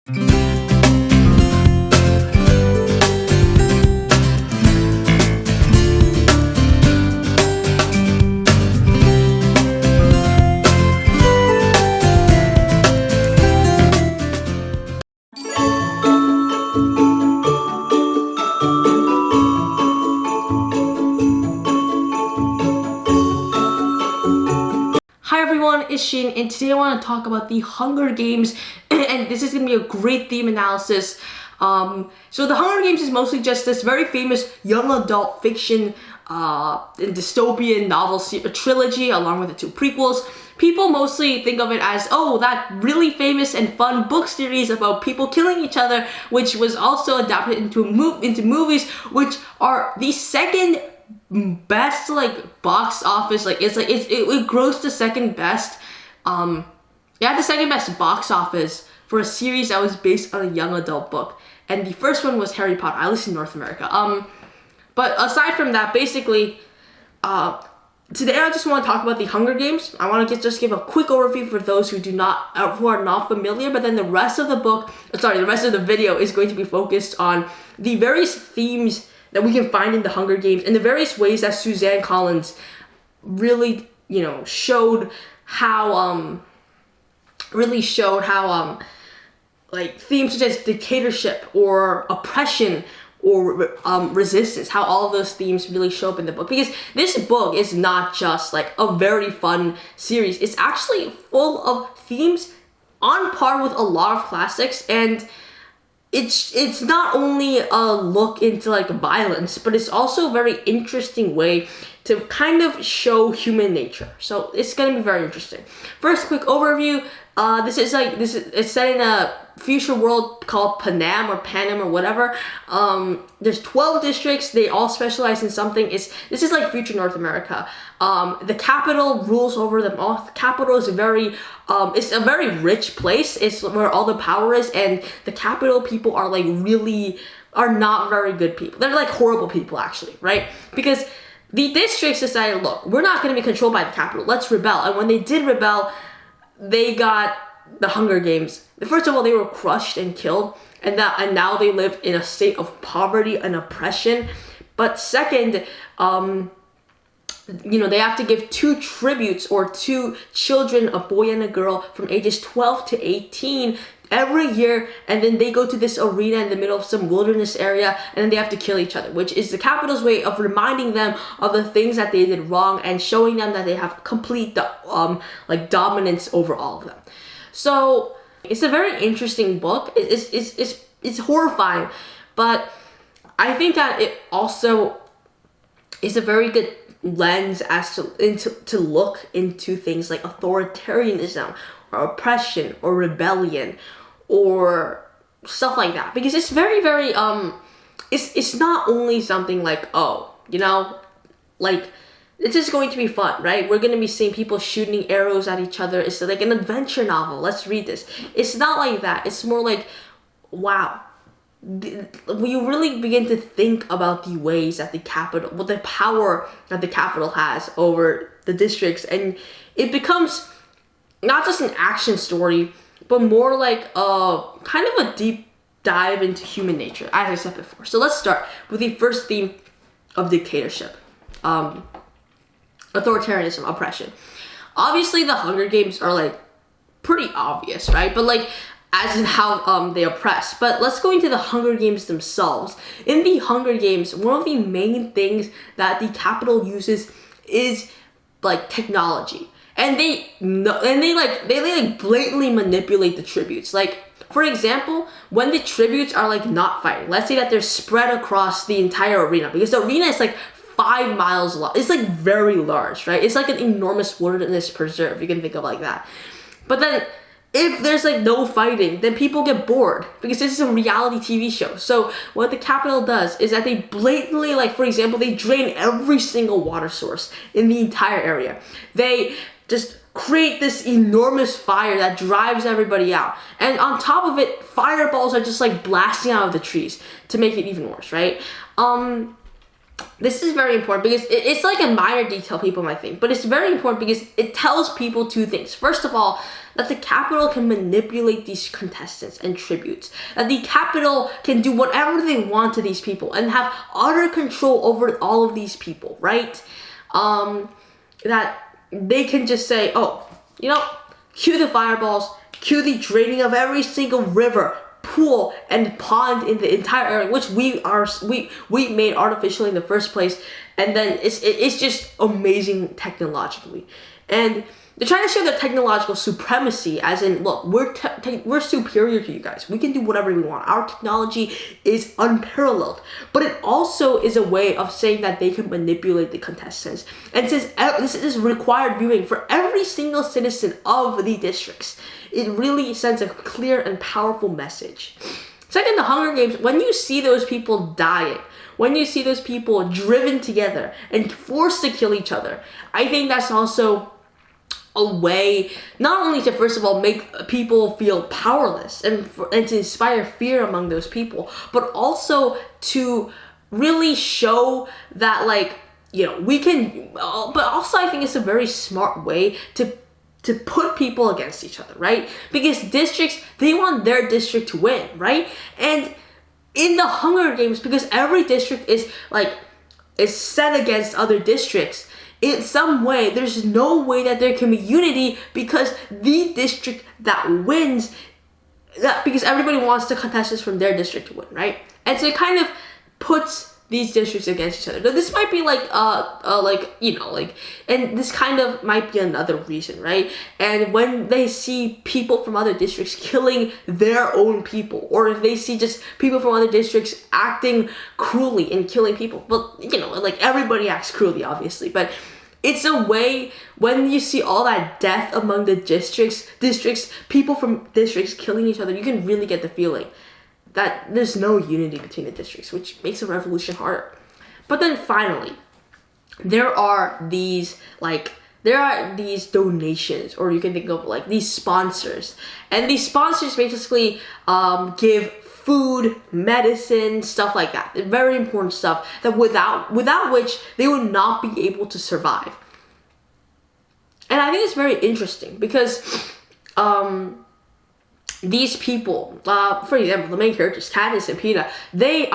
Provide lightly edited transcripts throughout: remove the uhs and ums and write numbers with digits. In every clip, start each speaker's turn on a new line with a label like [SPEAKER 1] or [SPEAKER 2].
[SPEAKER 1] Hi everyone, it's Shane, and today I want to talk about the Hunger Games, and this is going to be a great theme analysis. So the Hunger Games is mostly just this very famous young adult fiction and dystopian novel trilogy along with the two prequels. People mostly think of it as, oh, that really famous and fun book series about people killing each other, which was also adapted into movies, which are the second best box office. It grossed the second best the second best box office for a series that was based on a young adult book, and the first one was Harry Potter, at least in North America. But aside from that, basically today I just want to talk about the Hunger Games. I want to just give a quick overview for those who are not familiar, but then the rest of the video is going to be focused on the various themes that we can find in the Hunger Games and the various ways that Suzanne Collins really, showed how themes such as dictatorship or oppression or resistance, how all of those themes really show up in the book. Because this book is not just like a very fun series. It's actually full of themes on par with a lot of classics, and it's not only a look into violence, but it's also a very interesting way to kind of show human nature. So it's gonna be very interesting. First, quick overview. It's set in a future world called Panem or whatever. There's 12 districts. They all specialize in something. This is like future North America. The capital rules over them all. The capital is it's a very rich place. It's where all the power is, and the capital people are not very good people. They're like horrible people, actually, right? Because the districts decided, look, we're not going to be controlled by the capital. Let's rebel. And when they did rebel, they got the Hunger Games. First of all, they were crushed and killed, and now they live in a state of poverty and oppression. But second, they have to give two tributes, or two children, a boy and a girl, from ages 12 to 18 every year, and then they go to this arena in the middle of some wilderness area, and then they have to kill each other, which is the capital's way of reminding them of the things that they did wrong and showing them that they have complete dominance over all of them. So it's a very interesting book. It's horrifying, but I think that it also is a very good lens to look into things like authoritarianism or oppression or rebellion or stuff like that, because it's very, very it's not only something it's just going to be fun, right? We're going to be seeing people shooting arrows at each other. It's like an adventure novel. Let's read this. It's not like that. It's more like, wow. We really begin to think about the ways that the power that the capital has over the districts, and it becomes not just an action story, but more like a kind of a deep dive into human nature, as I said before. So let's start with the first theme of dictatorship. Authoritarianism, oppression. Obviously, the Hunger Games are pretty obvious, right? But as in how they oppress. But let's go into the Hunger Games themselves. In the Hunger Games, one of the main things that the capital uses is technology, and they blatantly manipulate the tributes. For example, when the tributes are not fighting, let's say that they're spread across the entire arena, because the arena is 5 miles long. It's very large, right? It's an enormous wilderness preserve. You can think of it like that. But then if there's no fighting, then people get bored, because this is a reality TV show. So what the capital does is that they blatantly, for example, they drain every single water source in the entire area. They just create this enormous fire that drives everybody out. And on top of it, fireballs are just blasting out of the trees to make it even worse, right? this is very important because it's like a minor detail people might think, but it's very important because it tells people two things. First of all, that the capital can manipulate these contestants and tributes. That the capital can do whatever they want to these people and have utter control over all of these people, right? That they can just say, oh, you know, cue the fireballs, cue the draining of every single river, pool, and pond in the entire area, which we made artificially in the first place, and then it's just amazing technologically. And they're trying to show their technological supremacy, as in, look, we're superior to you guys. We can do whatever we want. Our technology is unparalleled. But it also is a way of saying that they can manipulate the contestants. And since this is required viewing for every single citizen of the districts, it really sends a clear and powerful message. Second, the Hunger Games, when you see those people dying, when you see those people driven together and forced to kill each other, I think that's also a way not only to, first of all, make people feel powerless and to inspire fear among those people, but also to really show that, like, you know, we can, but also I think it's a very smart way to put people against each other, right? Because districts, they want their district to win, right? And in the Hunger Games, because every district is set against other districts, in some way, there's no way that there can be unity because the district that wins, because everybody wants the contestants from their district to win, right? And so it kind of puts these districts against each other. Now, this might be and this kind of might be another reason, right? And when they see people from other districts killing their own people, or if they see just people from other districts acting cruelly and killing people, but, you know, like, everybody acts cruelly, obviously, but it's a way, when you see all that death among the districts, people from districts killing each other, you can really get the feeling that there's no unity between the districts, which makes a revolution harder. But then finally, there are these donations, or you can think of like these sponsors. And these sponsors basically give food, medicine, stuff like that. Very important stuff that without which they would not be able to survive. And I think it's very interesting because these people, for example, the main characters, Katniss and Peeta, they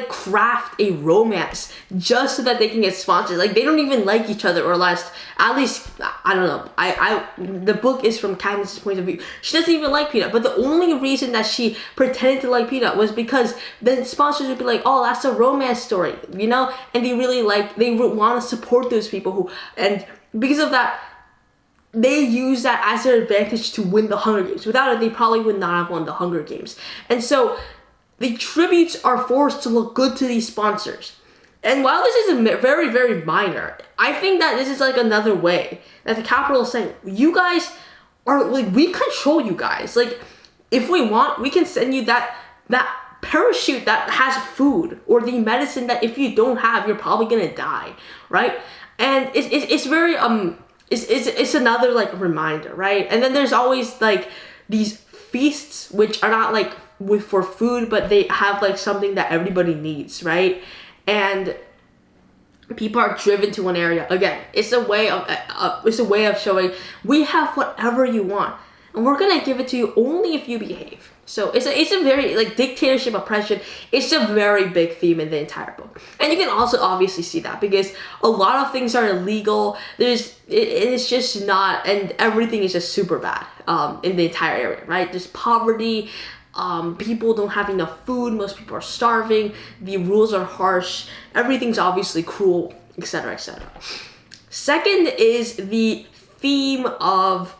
[SPEAKER 1] craft a romance just so that they can get sponsors. Like, they don't even like each other, or at least, I don't know. The book is from Katniss's point of view. She doesn't even like Peeta, but the only reason that she pretended to like Peeta was because the sponsors would be like, oh, that's a romance story, you know? And they want to support those people and because of that, they use that as their advantage to win the Hunger Games. Without it, they probably would not have won the Hunger Games. And so the tributes are forced to look good to these sponsors. And while this is very, very minor, I think that this is like another way that the capital is saying, you guys are, like, we control you guys. Like, if we want, we can send you that parachute that has food, or the medicine that if you don't have, you're probably gonna die, right? And it's very it's another, like, reminder, right? And then there's always like these feasts which are not like for food, but they have like something that everybody needs, right? And people are driven to one area. Again, it's a way of showing we have whatever you want, and we're gonna give it to you only if you behave. So it's a very, like, dictatorship, oppression, it's a very big theme in the entire book. And you can also obviously see that because a lot of things are illegal. It's just not, and everything is just super bad in the entire area, right? There's poverty, people don't have enough food, most people are starving, the rules are harsh, everything's obviously cruel, etc., etc. Second is the theme of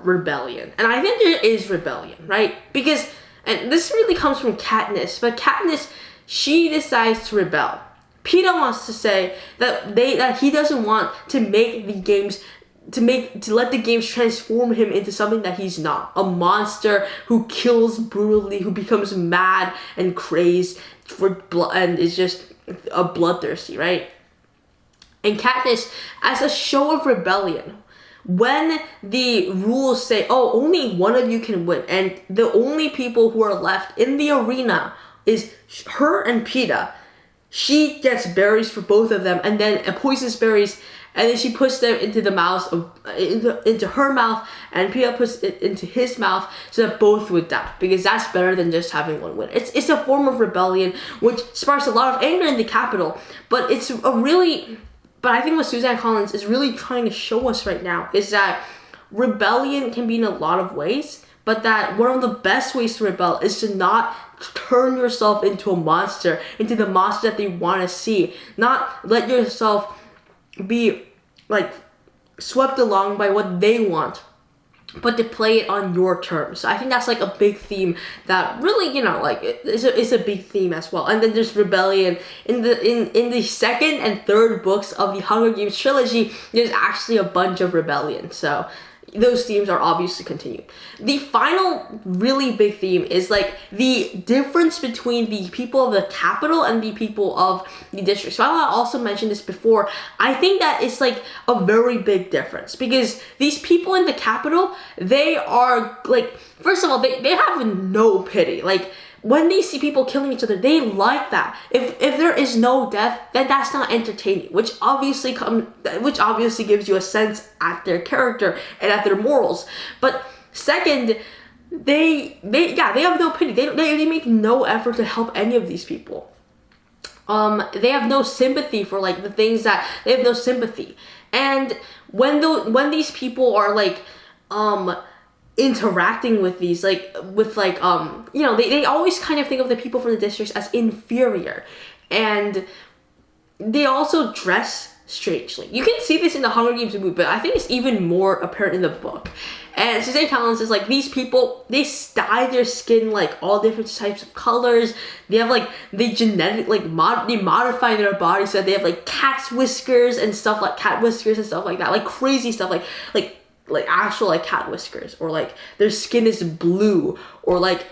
[SPEAKER 1] rebellion. And I think there is rebellion, right? Because, and this really comes from Katniss, but Katniss, she decides to rebel. Peeta wants to say that he doesn't want to make the games, to let the games transform him into something that he's not. A monster who kills brutally, who becomes mad and crazed for blood, and is just a bloodthirsty, right? And Katniss, as a show of rebellion, when the rules say, oh, only one of you can win, and the only people who are left in the arena is her and Peeta, she gets berries for both of them, and then poisons berries, and then she puts them into the mouths of into her mouth, and Pia puts it into his mouth, so that both would die, because that's better than just having one win. It's a form of rebellion which sparks a lot of anger in the capital, but I think what Suzanne Collins is really trying to show us right now is that rebellion can be in a lot of ways, but that one of the best ways to rebel is to not turn yourself into a monster, into the monster that they want to see. Not let yourself be like swept along by what they want, but to play it on your terms. So I think that's like a big theme that really, like it's a big theme as well. And then there's rebellion in the second and third books of the Hunger Games trilogy. There's actually a bunch of rebellion. So those themes are obviously continued. The final really big theme is like the difference between the people of the capital and the people of the district. So I also mentioned this before. I think that it's like a very big difference, because these people in the capital, they are like, first of all, they have no pity. Like, when they see people killing each other, they like that. If there is no death, then that's not entertaining, which obviously gives you a sense at their character and at their morals. But second, they have no pity. They make no effort to help any of these people. They have no sympathy for like the things that they have no sympathy. And when these people are like interacting with these they always kind of think of the people from the districts as inferior, and they also dress strangely. You can see this in the Hunger Games movie, but I think it's even more apparent in the book. And Suzanne Collins is like, these people, they dye their skin like all different types of colors. They have like, they modify their bodies so that they have like cat whiskers and stuff like that, like crazy stuff, like actual like cat whiskers, or like their skin is blue, or like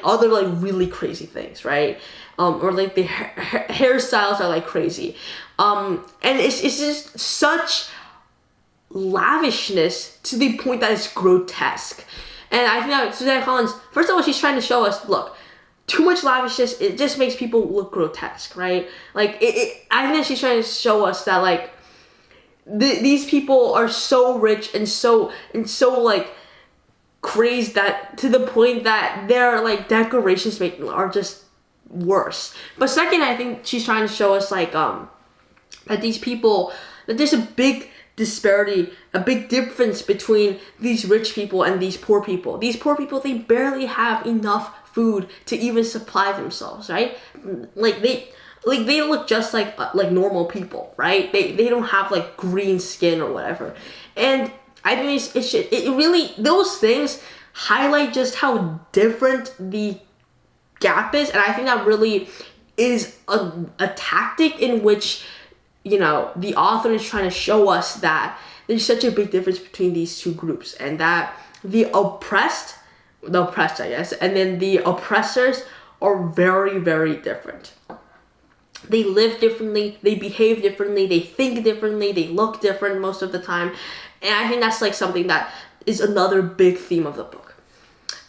[SPEAKER 1] other like really crazy things, right? Or like the hairstyles are like crazy, and it's just such lavishness to the point that it's grotesque. And I think that Suzanne Collins, first of all, she's trying to show us, look, too much lavishness, it just makes people look grotesque, right? Like I think that she's trying to show us that like these people are so rich and so like crazed, that to the point that their like decorations are just worse. But second, I think she's trying to show us like that these people, that there's a big disparity, a big difference between these rich people and these poor people. These poor people, they barely have enough food to even supply themselves, right? They look just like normal people, right? They don't have like green skin or whatever. And I think it really, those things highlight just how different the gap is. And I think that really is a tactic in which, the author is trying to show us that there's such a big difference between these two groups, and that the oppressed, I guess, and then the oppressors are very, very different. They live differently, they behave differently, they think differently, they look different most of the time. And I think that's like something that is another big theme of the book.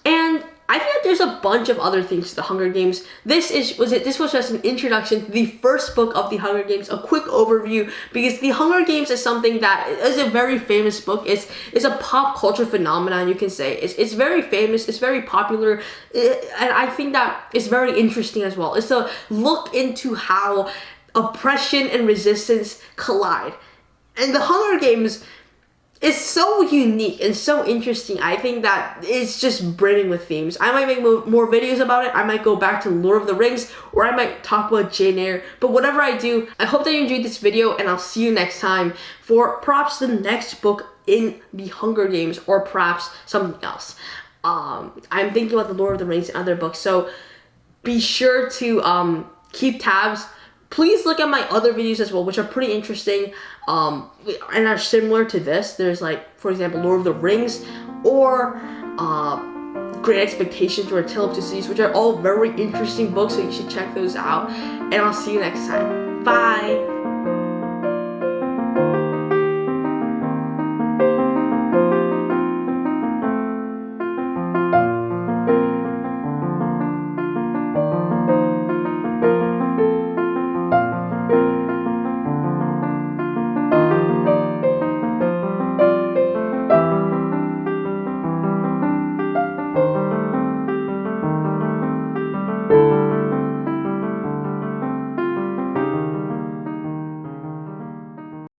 [SPEAKER 1] And I think that there's a bunch of other things to the Hunger Games. This was just an introduction to the first book of the Hunger Games, a quick overview, because the Hunger Games is something that is a very famous book. It's a pop culture phenomenon, you can say. It's very famous, it's very popular, and I think that it's very interesting as well. It's a look into how oppression and resistance collide. And the Hunger Games is so unique and so interesting. I think that it's just brimming with themes. I might make more videos about it. I might go back to Lord of the Rings, or I might talk about Jane Eyre. But whatever I do, I hope that you enjoyed this video, and I'll see you next time for perhaps the next book in the Hunger Games, or perhaps something else. I'm thinking about the Lord of the Rings and other books, so be sure to keep tabs. Please look at my other videos as well, which are pretty interesting and are similar to this. There's like, for example, Lord of the Rings, or Great Expectations, or A Tale of Two Cities, which are all very interesting books, so you should check those out. And I'll see you next time. Bye!